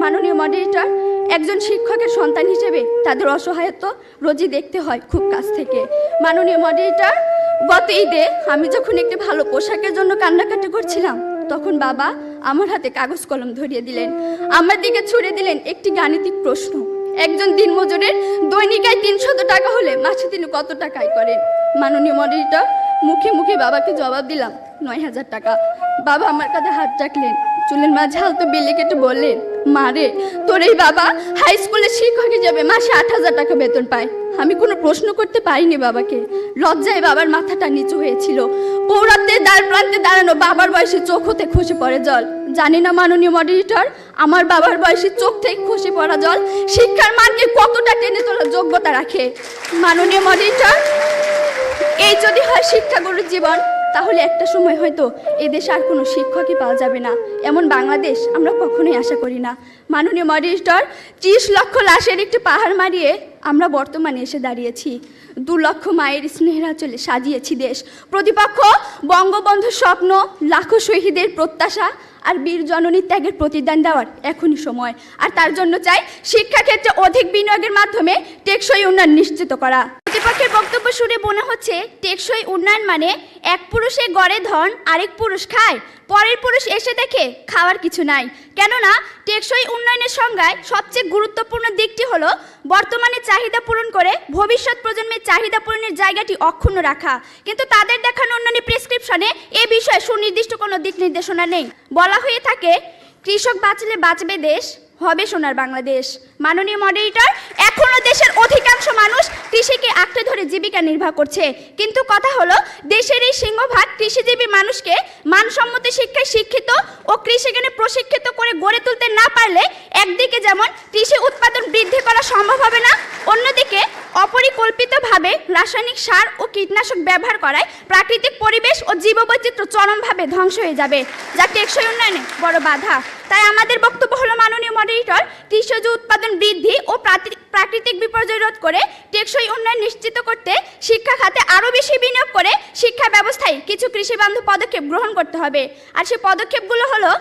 মাননীয় মডারেটর, একজন শিক্ষকের সন্তান হিসেবে তাদের অসহায়ত্ব রোজই দেখতে হয় খুব কাছ থেকে। মাননীয় মডারেটর, গত ঈদে আমি যখন একটি ভালো পোশাকের জন্য কান্নাকাটি করছিলাম, তখন বাবা আমার হাতে কাগজ কলম ধরিয়ে দিলেন, আমার দিকে ছুড়ে দিলেন একটি গাণিতিক প্রশ্ন। একজন দিনমজুরের দৈনিক আয় 300 টাকা হলে মাসে তিনি কত টাকা আয় করেন? মাননীয় মডারেটর, মুখে মুখে বাবাকে জবাব দিলাম 9000 টাকা। বাবা আমার কাঁধে হাত রাখলেন, চুলের মাঝে হালতো বিলি কেটে বললেন, মা রে, তোর এই বাবা হাই স্কুলের শিক্ষক হিসেবে মাসে 8000 টাকা বেতন পায়। আমি কোনো প্রশ্ন করতে পারিনি বাবাকে, লজ্জায় বাবার মাথাটা নিচু হয়েছিল। পৌরাত্বের দ্বার প্রান্তে দাঁড়ানো বাবার বয়সে চোখ হতে খসে পড়ে জল। জানি না মাননীয় মডারেটর, আমার বাবার বয়সে চোখ থেকে খসে পড়া জল শিক্ষার মানকে কতটা টেনে তোলার যোগ্যতা রাখে। মাননীয় মডারেটর, এই যদি হয় শিক্ষাগুরুর জীবন, তাহলে একটা সময় হয়তো এদেশে আর কোনো শিক্ষকই পাওয়া যাবে না। এমন বাংলাদেশ আমরা কখনোই আশা করি না। মাননীয় মডারেটর, 30 লক্ষ লাশের একটি পাহাড় মারিয়ে আমরা বর্তমানে এসে দাঁড়িয়েছি। 2 লক্ষ মায়ের স্নেহের আঁচলে সাজিয়েছি দেশ। প্রতিপক্ষ বঙ্গবন্ধুর স্বপ্ন, লাখো শহীদের প্রত্যাশা আর বীর জননীর ত্যাগের প্রতিদান দেওয়ার এখনই সময়। আর তার জন্য চাই শিক্ষাক্ষেত্রে অধিক বিনিয়োগের মাধ্যমে টেকসই উন্নয়ন নিশ্চিত করা। প্রতিপক্ষের বক্তব্য শুনে মনে হচ্ছে টেকসই উন্নয়ন মানে এক পুরুষে গড়ে ধন আরেক পুরুষ খায়, পরের পুরুষ এসে দেখে খাওয়ার কিছু নাই। কেননা টেকসই উন্নয়নের সংজ্ঞায় সবচেয়ে গুরুত্বপূর্ণ দিকটি হলো বর্তমানে চাহিদা পূরণ করে ভবিষ্যৎ প্রজন্মের চাহিদা পূরণের জায়গাটি অক্ষুণ্ণ রাখা। কিন্তু তাদের দেখানো উন্নয়নের প্রেসক্রিপশনে এ বিষয়ে সুনির্দিষ্ট কোনো দিক নির্দেশনা নেই। বলা হয়ে থাকে, কৃষক বাঁচলে বাঁচবে দেশ, হবে সোনার বাংলাদেশ। মাননীয় মডারেটর, এখনো দেশের অধিকাংশ মানুষ কৃষিকে আঁকড়ে ধরে জীবিকা নির্বাহ করছে। কিন্তু কথা হলো, দেশের এই সিংহভাগ কৃষিজীবী মানুষকে মানসম্মত শিক্ষায় শিক্ষিত ও কৃষিজ্ঞানে প্রশিক্ষিত করে গড়ে তুলতে না পারলে একদিকে যেমন কৃষি উৎপাদন বৃদ্ধি করা সম্ভব হবে না, অন্যদিকে অপরিকল্পিতভাবে রাসায়নিক সার ও কীটনাশক ব্যবহার করায় প্রাকৃতিক পরিবেশ ও জীববৈচিত্র্য চরমভাবে ধ্বংস হয়ে যাবে, যা টেকসই উন্নয়নে বড় বাধা। তাই আমাদের বক্তব্য হলো, মাননীয় মডারেটর, কৃষিজ উৎপাদন বৃদ্ধি ও প্রাকৃতিক বিপর্যয় রোধ করে টেকসই উন্নয়ন নিশ্চিত করতে শিক্ষা খাতে আরও বেশি বিনিয়োগ করে শিক্ষা ব্যবস্থায় কিছু কৃষিবান্ধব পদক্ষেপ গ্রহণ করতে হবে। আর সেই পদক্ষেপগুলো হলো,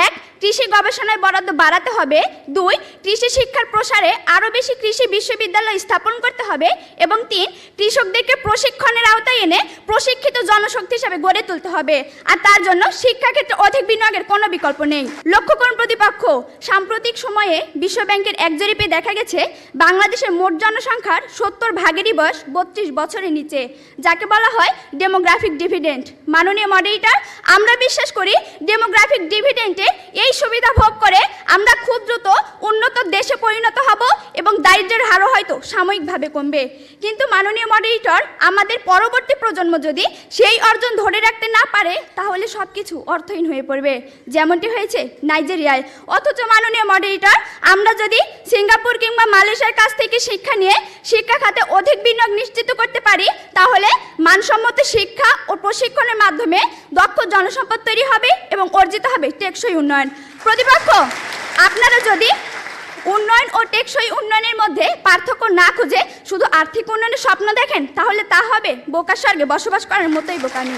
1. কৃষি গবেষণায় বরাদ্দ বাড়াতে হবে। 2. কৃষি শিক্ষার প্রসারে আরও বেশি কৃষি বিশ্ববিদ্যালয় স্থাপন করতে হবে। এবং 3. কৃষকদেরকে প্রশিক্ষণের আওতায় এনে প্রশিক্ষিত জনশক্তি হিসাবে গড়ে তুলতে হবে। আর তার জন্য শিক্ষাক্ষেত্রে অধিক বিনিয়োগের কোনো বিকল্প নেই। লক্ষ্য করুন প্রতিপক্ষ, সাম্প্রতিক সময়ে বিশ্ব ব্যাংকের এক জরিপে দেখা গেছে বাংলাদেশের মোট জনসংখ্যার 70 ভাগেরই বয়স 32 বছরের নিচে, যাকে বলা হয় ডেমোগ্রাফিক ডিভিডেন্ড। মাননীয় মডারেটর, আমরা বিশ্বাস করি ডেমোগ্রাফিক ডিভিডেন্টে এই সুবিধা ভোগ করে আমরা খুব দ্রুত উন্নত দেশে পরিণত হব এবং দারিদ্র্যের হারও হয়তো সাময়িকভাবে কমবে। কিন্তু মাননীয় মডারেটর, আমাদের পরবর্তী প্রজন্ম যদি সেই অর্জন ধরে রাখতে না পারে, তাহলে সব কিছু অর্থহীন হয়ে পড়বে, যেমনটি হয়েছে নাইজেরিয়ায়। অথচ মাননীয় মডারেটর, আমরা যদি সিঙ্গাপুর কিংবা মালয়েশিয়ার কাছ থেকে শিক্ষা নিয়ে শিক্ষা খাতে অধিক বিনিয়োগ নিশ্চিত করতে পারি, তাহলে মানসম্মত শিক্ষা ও প্রশিক্ষণের মাধ্যমে দক্ষ জনসম্পদ তৈরি হবে এবং অর্জিত হবে টেকসই উন্নয়ন। প্রতিপক্ষ, আপনারা যদি উন্নয়ন ও টেকসই উন্নয়নের মধ্যে পার্থক্য না খুঁজে শুধু আর্থিক উন্নয়নের স্বপ্ন দেখেন, তাহলে তা হবে বোকার স্বর্গে বসবাস করার মতোই বোকামি।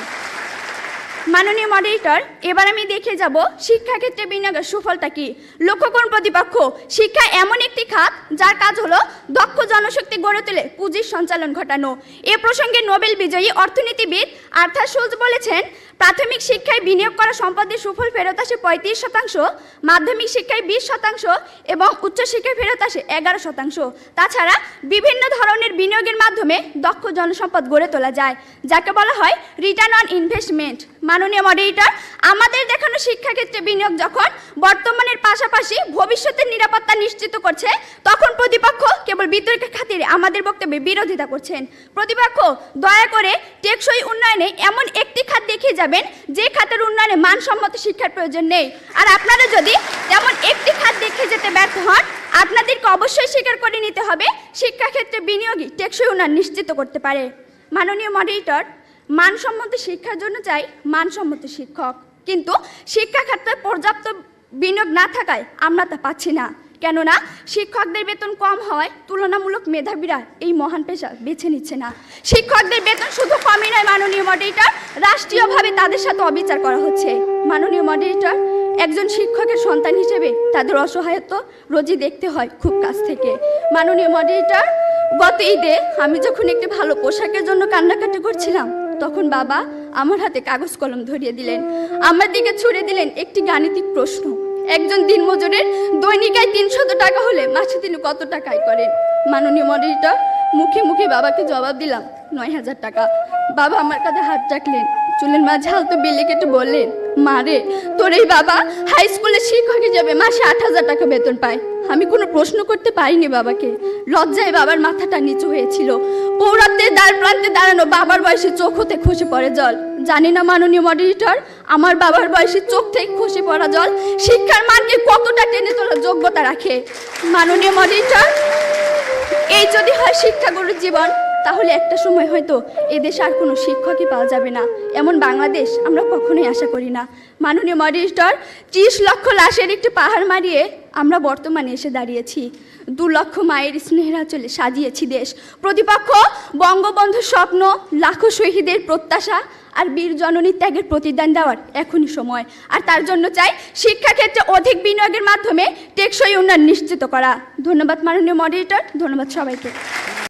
মাননীয় মডারেটর, এবার আমি দেখে যাব শিক্ষাক্ষেত্রে বিনিয়োগের সুফলটা কি। লক্ষ্য করুন প্রতিপক্ষ, শিক্ষা এমন একটি খাত যার কাজ হলো দক্ষ জনশক্তি গড়ে তুলে পুঁজির সঞ্চালন ঘটানো। এ প্রসঙ্গে নোবেল বিজয়ী অর্থনীতিবিদ আর্থার শুলজ বলেছেন, প্রাথমিক শিক্ষায় বিনিয়োগ করা সম্পদের সুফল ফেরত আসে 35%, মাধ্যমিক শিক্ষায় 20% এবং উচ্চশিক্ষায় ফেরত আসে 11%। তাছাড়া বিভিন্ন ধরনের বিনিয়োগের মাধ্যমে দক্ষ জনসম্পদ গড়ে তোলা যায়, যাকে বলা হয় রিটার্ন অন ইনভেস্টমেন্ট। মাননীয় মডারেটর, আমাদের দেখানো শিক্ষাক্ষেত্রে বিনিয়োগ যখন বর্তমানের পাশাপাশি ভবিষ্যতের নিরাপত্তা নিশ্চিত করছে, তখন প্রতিপক্ষ কেবল বিতর্কের খাতিরে আমাদের বক্তব্যে বিরোধিতা করছেন। প্রতিপক্ষ, দয়া করে টেকসই উন্নয়নে এমন একটি খাত দেখিয়ে যাবেন যে খাতের উন্নয়নে মানসম্মত শিক্ষার প্রয়োজন নেই। আর আপনারা যদি তেমন একটি খাত দেখে যেতে ব্যর্থ হন, আপনাদেরকে অবশ্যই স্বীকার করে নিতে হবে শিক্ষাক্ষেত্রে বিনিয়োগই টেকসই উন্নয়ন নিশ্চিত করতে পারে। মাননীয় মডারেটর, মানসম্মত শিক্ষার জন্য চাই মানসম্মত শিক্ষক, কিন্তু শিক্ষা ক্ষেত্রে পর্যাপ্ত বিনিয়োগ না থাকায় আমরা তা পাচ্ছি না। কেননা শিক্ষকদের বেতন কম হওয়ায় তুলনামূলক মেধাবীরা এই মহান পেশা বেছে নিচ্ছে না। শিক্ষকদের বেতন শুধু কমই নয় মাননীয় মডারেটর, রাষ্ট্রীয়ভাবে তাদের সাথে অবিচার করা হচ্ছে। মাননীয় মডারেটর, একজন শিক্ষকের সন্তান হিসেবে তাদের অসহায়ত্ব রোজই দেখতে হয় খুব কাছ থেকে। মাননীয় মডারেটর, গত ঈদে আমি যখন একটি ভালো পোশাকের জন্য কান্নাকাটি করছিলাম, তখন বাবা আমার হাতে কাগজ কলম ধরিয়ে দিলেন, আমার দিকে ছুড়ে দিলেন একটি গাণিতিক প্রশ্ন। একজন দিনমজুরের দৈনিক আয় 300 টাকা হলে মাসে তিনি কত টাকা আয় করেন? মাননীয় মডারেটর, মুখে মুখে বাবাকে জবাব দিলাম 9000 টাকা। বাবা আমার কাঁধে হাত রাখলেন, চুলের মাঝে হালতো বিলি কেটে বললেন, মা রে, তোর এই বাবা হাই স্কুলের শিক্ষক হিসেবে মাসে 8000 টাকা বেতন পায়। আমি কোনো প্রশ্ন করতে পারিনি বাবাকে। লজ্জায় বাবার মাথাটা নিচু হয়েছিল। পৌরত্বের দ্বার প্রান্তে দাঁড়ানো বাবার বয়সে চোখ হতে খসে পড়ে জল। জানি না মাননীয় মডারেটর, আমার বাবার বয়সে চোখ থেকে খসে পড়া জল শিক্ষার মানকে কতটা টেনে তোলার যোগ্যতা রাখে। মাননীয় মডারেটর, এই যদি হয় শিক্ষাগুরুর জীবন, তাহলে একটা সময় হয়তো এদেশে আর কোনো শিক্ষকই পাওয়া যাবে না। এমন বাংলাদেশ আমরা কখনোই আশা করি না। মাননীয় মডারেটর, 30 লক্ষ লাশের একটি পাহাড় মারিয়ে আমরা বর্তমানে এসে দাঁড়িয়েছি। 2 লক্ষ মায়ের স্নেহাচলে সাজিয়েছি দেশ। প্রতিপক্ষ বঙ্গবন্ধুর স্বপ্ন, লাখো শহীদের প্রত্যাশা আর বীর জননীর ত্যাগের প্রতিদান দেওয়ার এখনই সময়। আর তার জন্য চাই শিক্ষাক্ষেত্রে অধিক বিনিয়োগের মাধ্যমে টেকসই উন্নয়ন নিশ্চিত করা। ধন্যবাদ মাননীয় মডারেটর, ধন্যবাদ সবাইকে।